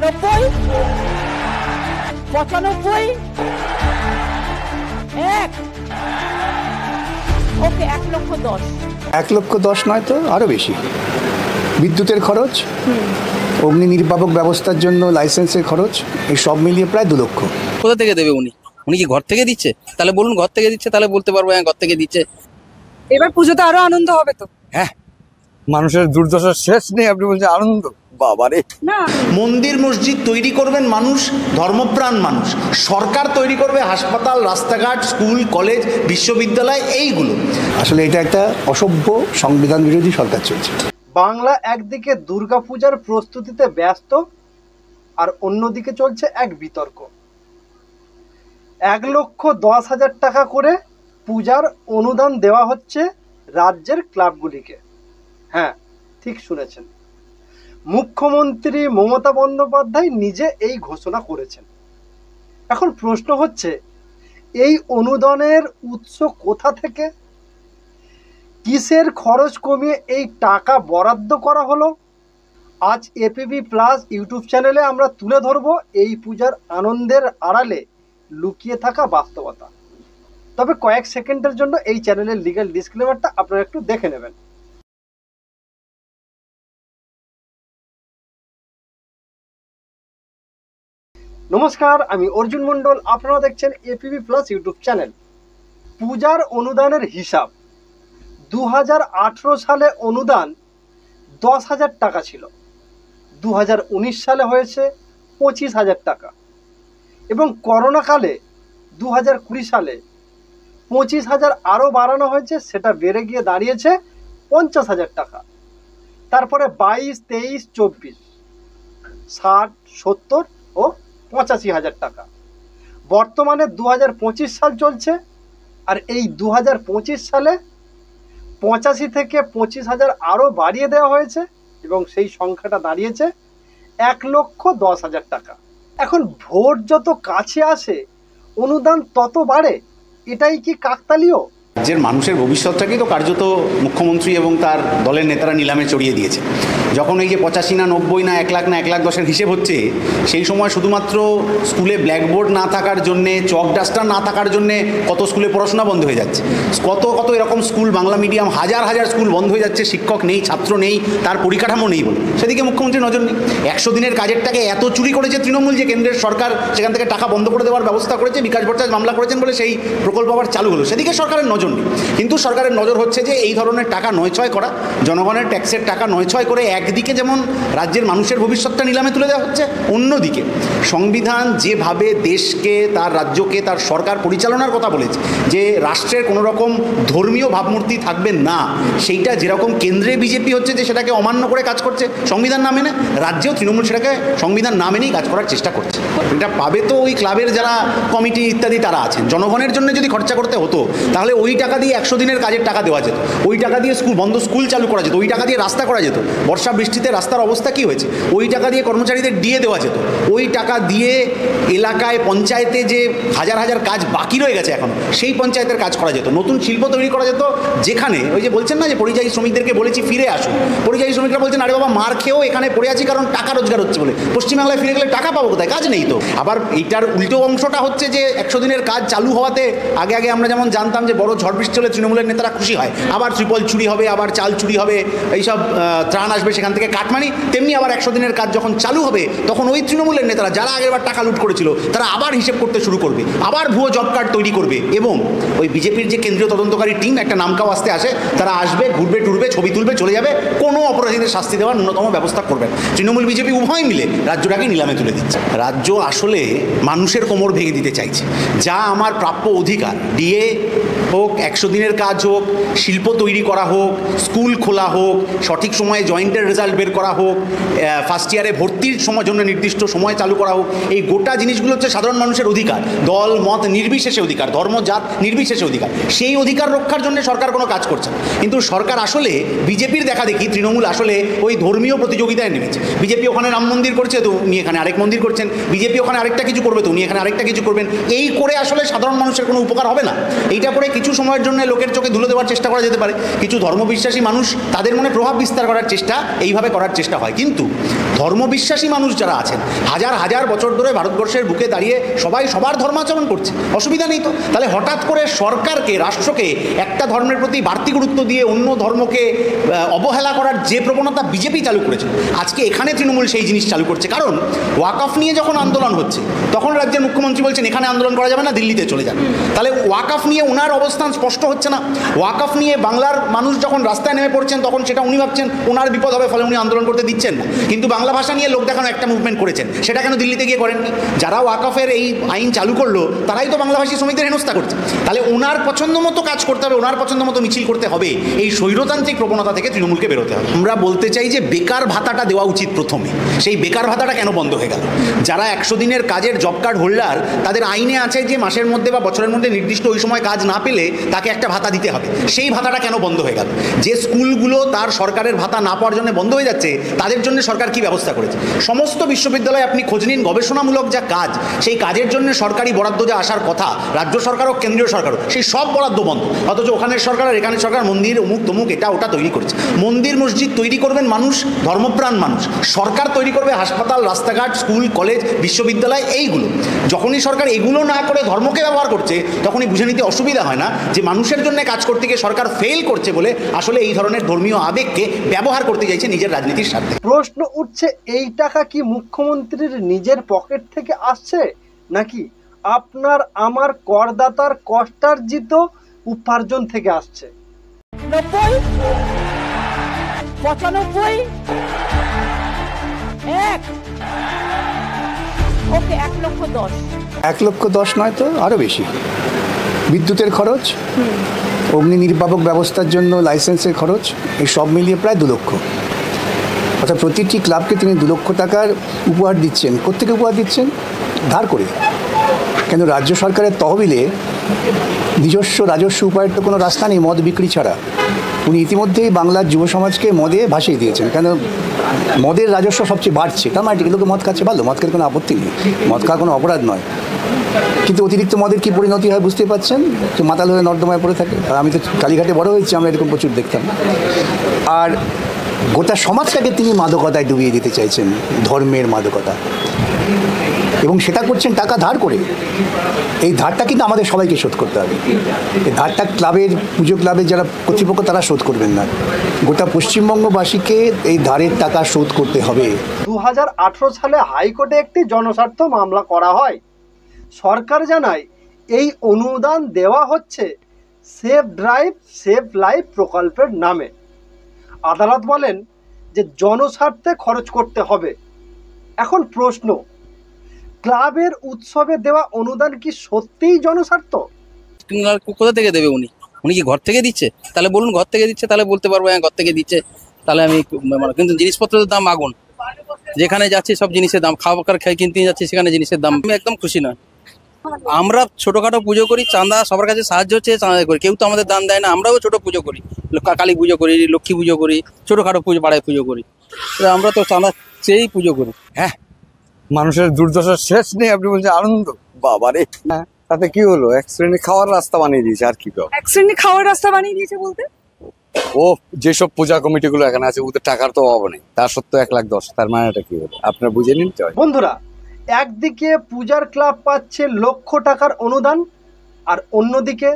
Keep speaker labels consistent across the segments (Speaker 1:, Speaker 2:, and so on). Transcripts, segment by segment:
Speaker 1: 90, 95, 1, ওকে 1,10,000।
Speaker 2: 1,10,000 নয় তো আরও বেশি। বিদ্যুতের খরচ, অগ্নি নির্বাপক ব্যবস্থার জন্য লাইসেন্সের খরচ, এই সব মিলিয়ে প্রায় 2 লক্ষ।
Speaker 3: কোথা থেকে দেবে উনি? উনি কি ঘর থেকে দিচ্ছে? তাহলে বলুন ঘর থেকে দিচ্ছে, তাহলে বলতে পারবো হ্যাঁ ঘর থেকে দিচ্ছে।
Speaker 4: এবার পুজোতে আরো আনন্দ হবে তো?
Speaker 5: হ্যাঁ, মানুষের দুর্দশার শেষ নেই, আপনি বলছেন আনন্দ? বাবারে
Speaker 4: না,
Speaker 6: মন্দির মসজিদ তৈরি করবেন মানুষ, ধর্মপ্রাণ মানুষ। সরকার তৈরি করবে হাসপাতাল, রাস্তাঘাট, স্কুল, কলেজ, বিশ্ববিদ্যালয়, এইগুলো।
Speaker 2: আসলে এটা একটা অসভ্য সংবিধান বিরোধী সরকার চলছে।
Speaker 7: বাংলা একদিকে দুর্গাপূজার প্রস্তুতিতে ব্যস্ত, আর অন্যদিকে চলছে এক বিতর্ক। 1,10,000 টাকা করে পূজার অনুদান দেওয়া হচ্ছে রাজ্যের ক্লাবগুলিকে। হ্যাঁ, ঠিক শুনেছেন, মুখ্যমন্ত্রী মমতা বন্দ্যোপাধ্যায় নিজে এই ঘোষণা করেছেন। এখন প্রশ্ন হচ্ছে, এই অনুদানের উৎস কোথা থেকে, কিসের খরচ কমিয়ে এই টাকা বরাদ্দ করা হলো? আজ এপিবি প্লাস ইউটিউব চ্যানেলে আমরা তুলে ধরব এই পূজার আনন্দের আড়ালে লুকিয়ে থাকা বাস্তবতা। তবে কয়েক সেকেন্ডের জন্য এই চ্যানেলের লিগ্যাল ডিসক্লেমারটা আপনারা একটু দেখে নেবেন। নমস্কার, আমি অর্জুন মণ্ডল, আপনারা দেখছেন এপিবি প্লাস ইউটিউব চ্যানেল। পূজার অনুদানের হিসাব, 2018 সালে অনুদান 10,000 টাকা ছিল, 2019 সালে হয়েছে 25,000 টাকা, এবং করোনাকালে 2020 সালে 25,000 আরও বাড়ানো হয়েছে, সেটা বেড়ে গিয়ে দাঁড়িয়েছে 50,000 টাকা। তারপরে 22, 23, 24 60, 70 ও 85,000 টাকা। বর্তমানে 2025 সাল চলছে, আর এই 2025 সালে 85 থেকে 25,000 আরও বাড়িয়ে দেওয়া হয়েছে, এবং সেই সংখ্যাটা দাঁড়িয়েছে 1,10,000 টাকা। এখন ভোট যত কাছে আসে অনুদান তত বাড়ে, এটাই কি কাকতালীয়?
Speaker 6: রাজ্যের মানুষের ভবিষ্যৎটাকেই তো কার্যত মুখ্যমন্ত্রী এবং তার দলের নেতারা নিলামে চড়িয়ে দিয়েছে। যখন এই যে 85 না 90 না 1 লাখ না 1,10,000 হিসেব হচ্ছে, সেই সময় শুধুমাত্র স্কুলে ব্ল্যাকবোর্ড না থাকার জন্যে, চক ডাস্টার না থাকার জন্যে কত স্কুলে পড়াশোনা বন্ধ হয়ে যাচ্ছে। কত কত এরকম স্কুল, বাংলা মিডিয়াম, হাজার হাজার স্কুল বন্ধ হয়ে যাচ্ছে, শিক্ষক নেই, ছাত্র নেই, তার পরিকাঠামো নেই বলে। সেদিকে মুখ্যমন্ত্রী নজর নেই। 100 দিনের কাজের টাকা এত চুরি করেছে তৃণমূল যে কেন্দ্রের সরকার সেখান থেকে টাকা বন্ধ করে দেওয়ার ব্যবস্থা করেছে, বিকাশ ভট্টাচার্য মামলা করেছেন বলে সেই প্রকল্প আবার চালু হলো। সেদিকে সরকারের নজর নেই। কিন্তু সরকারের নজর হচ্ছে যে এই ধরনের টাকা নয়ছয় করা, জনগণের ট্যাক্সের টাকা নয়ছয় করে একদিকে যেমন রাজ্যের মানুষের ভবিষ্যৎটা নিলামে তুলে দেওয়া হচ্ছে, অন্যদিকে সংবিধান যেভাবে দেশকে, তার রাজ্যকে, তার সরকার পরিচালনার কথা বলেছে, যে রাষ্ট্রের কোনো রকম ধর্মীয় ভাবমূর্তি থাকবে না, সেইটা যেরকম কেন্দ্রে বিজেপি হচ্ছে যে সেটাকে অমান্য করে কাজ করছে সংবিধান না মেনে, রাজ্যেও তৃণমূল সেটাকে সংবিধান না মেনেই কাজ করার চেষ্টা করছে। এটা পাবে তো ওই ক্লাবের যারা কমিটি ইত্যাদি তারা আছেন। জনগণের জন্য যদি খরচা করতে হতো তাহলে ওই টাকা দিয়ে 100 দিনের কাজের টাকা দেওয়া যেত, ওই টাকা দিয়ে স্কুল চালু করা যেত, ওই টাকা দিয়ে রাস্তা করা যেত। বর্ষা বৃষ্টিতে রাস্তার অবস্থা কী হয়েছে, ওই টাকা দিয়ে কর্মচারীদের ডিএ দেওয়া যেত, ওই টাকা দিয়ে এলাকায় পঞ্চায়েতে যে হাজার হাজার কাজ বাকি রয়ে গেছে এখন, সেই পঞ্চায়েতের কাজ করা যেত, নতুন শিল্প তৈরি করা যেত। যেখানে ওই যে বলছেন না যে পরিযায়ী শ্রমিকদেরকে বলেছি ফিরে আসুন, পরিযায়ী শ্রমিকরা বলছেন আরে বাবা মার খেয়েও এখানে পড়ে আছি কারণ টাকা রোজগার হচ্ছে বলে। পশ্চিমবাংলায় ফিরে গেলে টাকা পাবো কোথায়, কাজ নেই তো। আবার এইটার উল্টো অংশটা হচ্ছে যে 100 দিনের কাজ চালু হওয়াতে আগে আমরা যেমন জানতাম যে বড় ঝড় বৃষ্টি হলে তৃণমূলের নেতারা খুশি হয়, আবার ত্রিপল চুরি হবে, আবার চাল চুরি হবে, এইসব ত্রাণ আসবে সেখান থেকে কাটমানি। তেমনি আবার 100 দিনের কাজ যখন চালু হবে তখন ওই তৃণমূলের নেতারা যারা আগেরবার টাকা লুট করেছিল তারা আবার হিসেব করতে শুরু করবে, আবার ভুয়ো জব কার্ড তৈরি করবে, এবং ওই বিজেপির যে কেন্দ্রীয় তদন্তকারী টিম, একটা নামকাও আসতে আসে, তারা আসবে, ঘুরবে টুরবে, ছবি তুলবে, চলে যাবে, কোনো অপরাধীদের শাস্তি দেওয়ার ন্যূনতম ব্যবস্থা করবেন। তৃণমূল বিজেপি উভয় মিলে রাজ্যটাকে নিলামে তুলে দিচ্ছে। রাজ্য আসলে মানুষের কোমর ভেঙে দিতে চাইছে। যা আমার প্রাপ্য অধিকার, ডিএ হোক, 100 দিনের কাজ হোক, শিল্প তৈরি করা হোক, স্কুল খোলা হোক, সঠিক সময়ে জয়েন্টের রেজাল্ট বের করা হোক, ফার্স্ট ইয়ারে ভর্তির সময় জন্য নির্দিষ্ট সময় চালু করা হোক, এই গোটা জিনিসগুলো হচ্ছে সাধারণ মানুষের অধিকার, দল মত নির্বিশেষে অধিকার, ধর্ম জাত নির্বিশেষে অধিকার। সেই অধিকার রক্ষার জন্য সরকার কোনো কাজ করছে না। কিন্তু সরকার আসলে বিজেপির দেখা দেখি তৃণমূল আসলে ওই ধর্মীয় প্রতিযোগিতায় নেমেছে। বিজেপি ওখানে রাম মন্দির করছে তো উনি এখানে আরেক মন্দির করছেন, বিজেপি ওখানে আরেকটা কিছু করবে তো উনি এখানে আরেকটা কিছু করবেন। এই করে আসলে সাধারণ মানুষের কোনো উপকার হবে না। এইটা করে কিছু সময়ের জন্য লোকের চোখে ধুলো দেওয়ার চেষ্টা করা যেতে পারে, কিছু ধর্মবিশ্বাসী মানুষ তাদের মনে প্রভাব বিস্তার করার চেষ্টা এইভাবে করার চেষ্টা হয়। কিন্তু ধর্মবিশ্বাসী মানুষ যারা আছেন হাজার হাজার বছর ধরে ভারতবর্ষের বুকে দাঁড়িয়ে সবাই সবার ধর্মাচরণ করছে, অসুবিধা নেই তো। তাহলে হঠাৎ করে সরকারকে, রাষ্ট্রকে একটা ধর্মের প্রতি বাড়তি গুরুত্ব দিয়ে অন্য ধর্মকে অবহেলা করার যে প্রবণতা বিজেপি চালু করেছে, আজকে এখানে তৃণমূল সেই জিনিস চালু করছে। কারণ ওয়াকফ নিয়ে যখন আন্দোলন হচ্ছে তখন রাজ্যের মুখ্যমন্ত্রী বলছেন এখানে আন্দোলন করা যাবে না, দিল্লিতে চলে যান। তাহলে ওয়াকফ নিয়ে ওনার অবস্থান স্পষ্ট হচ্ছে না। ওয়াকফ নিয়ে বাংলার মানুষ যখন রাস্তায় নেমে পড়ছেন তখন সেটা উনি ভাবছেন ওনার বিপদ হবে, ফলে উনি আন্দোলন করতে দিচ্ছেন না। কিন্তু বাংলা ভাষা নিয়ে লোক দেখানো একটা মুভমেন্ট করেছেন, সেটা কেন দিল্লিতে গিয়ে করেননি? যারা ওয়াকফের এই আইন চালু করলো তারাই তো বাংলাভাষী শ্রমিকদের হেনস্থা করছে। তাহলে ওনার পছন্দ মতো কাজ করতে হবে, ওনার পছন্দ মতো মিছিল করতে হবে। এই স্বৈরতান্ত্রিক প্রবণতা থেকে তৃণমূলকে বেরোতে হবে। আমরা বলতে চাই যে বেকার ভাতাটা দেওয়া উচিত প্রথমে। সেই বেকার ভাতাটা কেন বন্ধ হয়ে গেল? যারা 100 দিনের কাজের জব কার্ড হোল্ডার, তাদের আইনে আছে যে মাসের মধ্যে বা বছরের মধ্যে নির্দিষ্ট ওই সময় কাজ না পেলে তাকে একটা ভাতা দিতে হবে। সেই ভাতাটা কেন বন্ধ হয়ে গেল? যে স্কুলগুলো তার সরকারের ভাতা না পাওয়ার জন্য বন্ধ হয়ে যাচ্ছে, তাদের জন্য সরকার কি ব্যবস্থা করেছে? সমস্ত বিশ্ববিদ্যালয়ে আপনি খোঁজ নিন, গবেষণামূলক যা কাজ, সেই কাজের জন্য সরকারি বরাদ্দ যা আসার কথা, রাজ্য সরকার ও কেন্দ্রীয় সরকারও, সেই সব বরাদ্দ বন্ধ। অথচ ওখানের সরকার আর এখানের সরকার মন্দির অমুক তমুক এটা ওটা তৈরি করেছে। মন্দির মসজিদ তৈরি করবেন মানুষ, ধর্মপ্রাণ মানুষ। সরকার তৈরি করবে হাসপাতাল, রাস্তাঘাট, স্কুল, কলেজ, বিশ্ববিদ্যালয়, এইগুলো। যখনই সরকার এগুলো না করে ধর্মকে ব্যবহার করছে, তখনই বুঝে নিতে অসুবিধা হয় না যে মানুষের জন্য কাজ করতে গিয়ে সরকার ফেল করছে বলে আসলে এই ধরনের ধর্মীয় আবেগকে ব্যবহার করতে চাইছে নিজের রাজনীতির স্বার্থে।
Speaker 7: প্রশ্ন উঠছে, এই টাকা কি মুখ্যমন্ত্রীর নিজের পকেট থেকে আসছে, নাকি আপনার আমার করদাতার কষ্টার্জিত উপার্জন থেকে আসছে?
Speaker 1: 90, 95, 1, ওকে 1,10,000।
Speaker 2: 1,10,000 নয় তো আরও বেশি। বিদ্যুতের খরচ, অগ্নি নির্বাপক ব্যবস্থার জন্য লাইসেন্সের খরচ, এই সব মিলিয়ে প্রায় 2 লক্ষ। অর্থাৎ প্রতিটি ক্লাবকে তিনি 2 লক্ষ টাকার উপহার দিচ্ছেন। কোত্থেকে উপহার দিচ্ছেন? ধার করে। কেন রাজ্য সরকারের তহবিলে নিজস্ব রাজস্ব উপায়ের তো কোনো রাস্তা নেই মদ বিক্রি ছাড়া। উনি ইতিমধ্যেই বাংলার যুব সমাজকে মদে ভাসিয়ে দিয়েছেন। কেন মদের রাজস্ব সবচেয়ে বাড়ছে, তার মানে লোকে মদ খাচ্ছে, ভালো, মদ খেতে কোনো আপত্তি নেই, মদ খাওয়া কোনো অপরাধ নয়। কিন্তু অতিরিক্ত মদের কী পরিণতি হয় বুঝতে পারছেন, তো মাতাল হয়ে নর্দমায় পড়ে থাকে। আর আমি তো কালীঘাটে বড় হয়েছি, আমরা এরকম প্রচুর দেখতাম। আর গোটা সমাজটাকে তিনি মাদকতায় ডুবিয়ে দিতে চাইছেন, ধর্মের মাদকতা, এবং সেটা করছেন টাকা ধার করে। এই ধারটা কিন্তু আমাদের সবাইকে শোধ করতে হবে। এই ধারটা ক্লাবের, পুজো ক্লাবের যারা কর্তৃপক্ষ তারা শোধ করবেন না, গোটা পশ্চিমবঙ্গবাসীকে এই ধারের টাকা শোধ করতে হবে।
Speaker 7: 2018 সালে হাইকোর্টে একটি জনস্বার্থ মামলা করা হয়। সরকার জানায় এই অনুদান দেওয়া হচ্ছে সেভ ড্রাইভ সেভ লাইফ প্রকল্পের নামে। আদালত বলেন যে জনস্বার্থে খরচ করতে হবে। এখন প্রশ্ন, ক্লাবের উৎসবে দেওয়া অনুদান কি সত্যিই জনস্বার্থ?
Speaker 3: কোথা থেকে দেবে উনি? উনি কি ঘর থেকে দিচ্ছে? তাহলে বলুন ঘর থেকে দিচ্ছে, তাহলে বলতে পারবো হ্যাঁ ঘর থেকে দিচ্ছে। তাহলে আমি কিন্তু জিনিসপত্রের দাম আগুন, যেখানে যাচ্ছি সব জিনিসের দাম, খাবার খাই কিনতে যাচ্ছি সেখানে জিনিসের দাম। আমি একদম খুশি নয়। আমরা ছোটোখাটো পুজো করি, চাঁদা সবার কাছে সাহায্য হচ্ছে, চাঁদা করি, কেউ তো আমাদের দান দেয় না। আমরাও ছোটো পুজো করি, কালী পুজো করি, লক্ষ্মী পুজো করি, ছোটোখাটো পুজো পাড়ায় পুজো করি, আমরা তো চাঁদা চেয়েই পুজো করি।
Speaker 5: হ্যাঁ, মানুষের দুর্দশার শেষ নেই। আপনি বলছেন আনন্দ, বাবারে, হ্যাঁ, তাতে কি হলো? এক শ্রেণী খাওয়ার রাস্তা বানিয়ে দিয়েছে, আর কি করো?
Speaker 4: এক শ্রেণী খাওয়ার রাস্তা বানিয়ে দিয়েছে বলতে?
Speaker 5: ও যেসব পূজা কমিটিগুলো এখানে আছে ওদের টাকার তো অভাব নেই, তার সত্ত্বেও 1,10,000, তার মানে এটা কি হলো? আপনারা বুঝে নিন।
Speaker 7: বন্ধুরা, একদিকে পূজার ক্লাব পাচ্ছে লক্ষ টাকার অনুদান, আর অন্যদিকে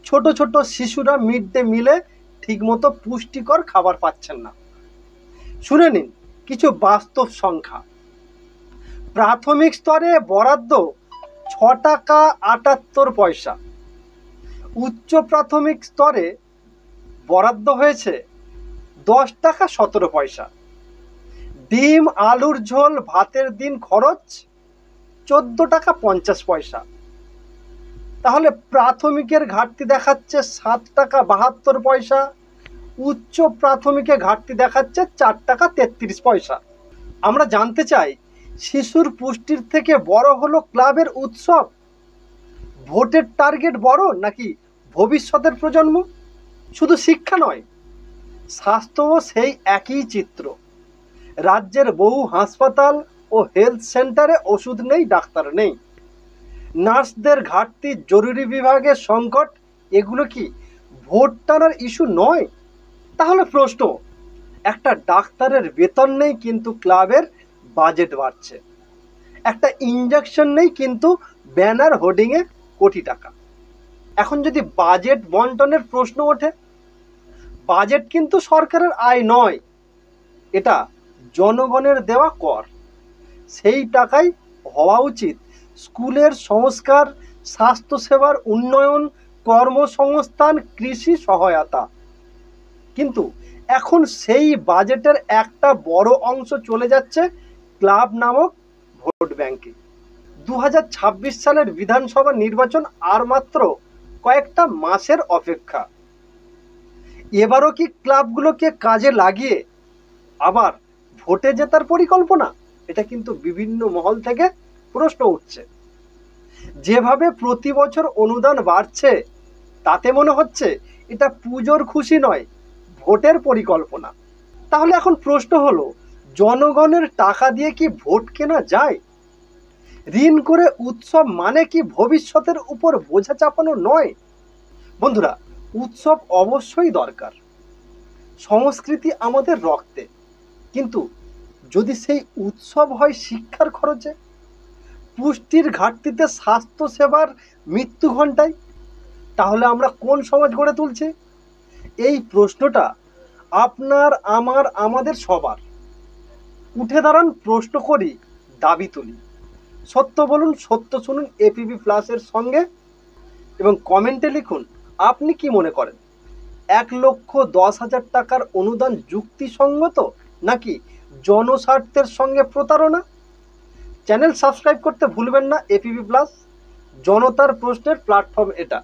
Speaker 7: ছোট ছোট শিশুরা মিড ডে মিলে ঠিকমতো পুষ্টিকর খাবার পাচ্ছেন না। শুনে নিন কিছু বাস্তব সংখ্যা। প্রাথমিক স্তরে বরাদ্দ 6 টাকা 78 পয়সা, উচ্চ প্রাথমিক স্তরে বরাদ্দ হয়েছে 10 টাকা 17 পয়সা। ডিম আলুর ঝোল ভাতের দিন খরচ 14 টাকা 50 পয়সা। তাহলে প্রাথমিকের ঘাটতি দেখাচ্ছে 7 টাকা 72 পয়সা, উচ্চ প্রাথমিকে ঘাটতি দেখাচ্ছে 4 টাকা 33 পয়সা। আমরা জানতে চাই, শিশুর পুষ্টির থেকে বড় হলো ক্লাবের উৎসব? ভোটের টার্গেট বড় নাকি ভবিষ্যতের প্রজন্ম? শুধু শিক্ষা নয়, স্বাস্থ্যও সেই একই চিত্র। রাজ্যের বহু হাসপাতাল ও হেলথ সেন্টারে ওষুধ নেই, ডাক্তার নেই, নার্সদের ঘাটতি, জরুরি বিভাগের সংকট, এগুলো কি ভোট টানার ইস্যু নয়? তাহলে প্রশ্ন, একটা ডাক্তারের বেতন নেই কিন্তু ক্লাবের বাজেট বাড়ছে, একটা ইঞ্জেকশন নেই কিন্তু ব্যানার হোর্ডিংয়ে কোটি টাকা। এখন যদি বাজেট বন্টনের প্রশ্ন ওঠে, বাজেট কিন্তু সরকারের আয় নয়, এটা জনগণের দেওয়া কর। সেই টাকাই হওয়া উচিত স্কুলের সংস্কার, স্বাস্থ্যসেবার উন্নয়ন, কর্মসংস্থান, কৃষি সহায়তা। কিন্তু এখন সেই বাজেটের একটা বড় অংশ চলে যাচ্ছে ক্লাব নামক ভোট ব্যাংকে। 2026 সালের বিধানসভা নির্বাচন আর মাত্র কয়েকটা মাসের অপেক্ষা। এবারও কি ক্লাবগুলোকে কাজে লাগিয়ে আবার ভোটে জেতার পরিকল্পনা? এটা কিন্তু বিভিন্ন মহল থেকে প্রশ্ন উঠছে। যেভাবে প্রতি বছর অনুদান বাড়ছে তাতে মনে হচ্ছে এটা পুজোর খুশি নয়, ভোটের পরিকল্পনা। তাহলে এখন প্রশ্ন হলো, জনগণের টাকা দিয়ে কি ভোট কেনা যায়? ঋণ করে উৎসব মানে কি ভবিষ্যতের উপর বোঝা চাপানো নয়? বন্ধুরা, উৎসব অবশ্যই দরকার, সংস্কৃতি আমাদের রক্তে, কিন্তু যদি সেই উৎসব হয় শিক্ষার খরচে, পুষ্টির ঘাটতিতে, স্বাস্থ্যসেবার মৃত্যু ঘণ্টায়, তাহলে আমরা কোন সমাজ গড়ে তুলছি? এই প্রশ্নটা আপনার, আমার, আমাদের সবার। উঠে দাঁড়ান, প্রশ্ন করি, দাবি তুলি, সত্য বলুন, সত্য শুনুন এপিবি প্লাসের সঙ্গে, এবং কমেন্টে লিখুন আপনি কি মনে করেন 1,10,000 টাকার অনুদান যুক্তিসঙ্গত নাকি জনস্বার্থের সঙ্গে প্রতারণা? চ্যানেল সাবস্ক্রাইব করতে ভুলবেন না। এপিবি প্লাস জনতার প্রশ্নের প্ল্যাটফর্ম এটা,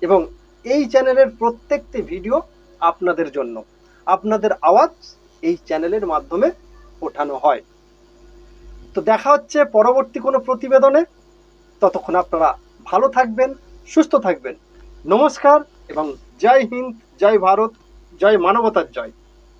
Speaker 7: এবং এই চ্যানেলের প্রত্যেকটি ভিডিও আপনাদের জন্য, আপনাদের আওয়াজ এই চ্যানেলের মাধ্যমে ওঠানো হয়। তো দেখা হচ্ছে পরবর্তী কোনো প্রতিবেদনে। ততক্ষণ আপনারা ভালো থাকবেন, সুস্থ থাকবেন। নমস্কার এবং জয় হিন্দ, জয় ভারত, জয় মানবতার জয়।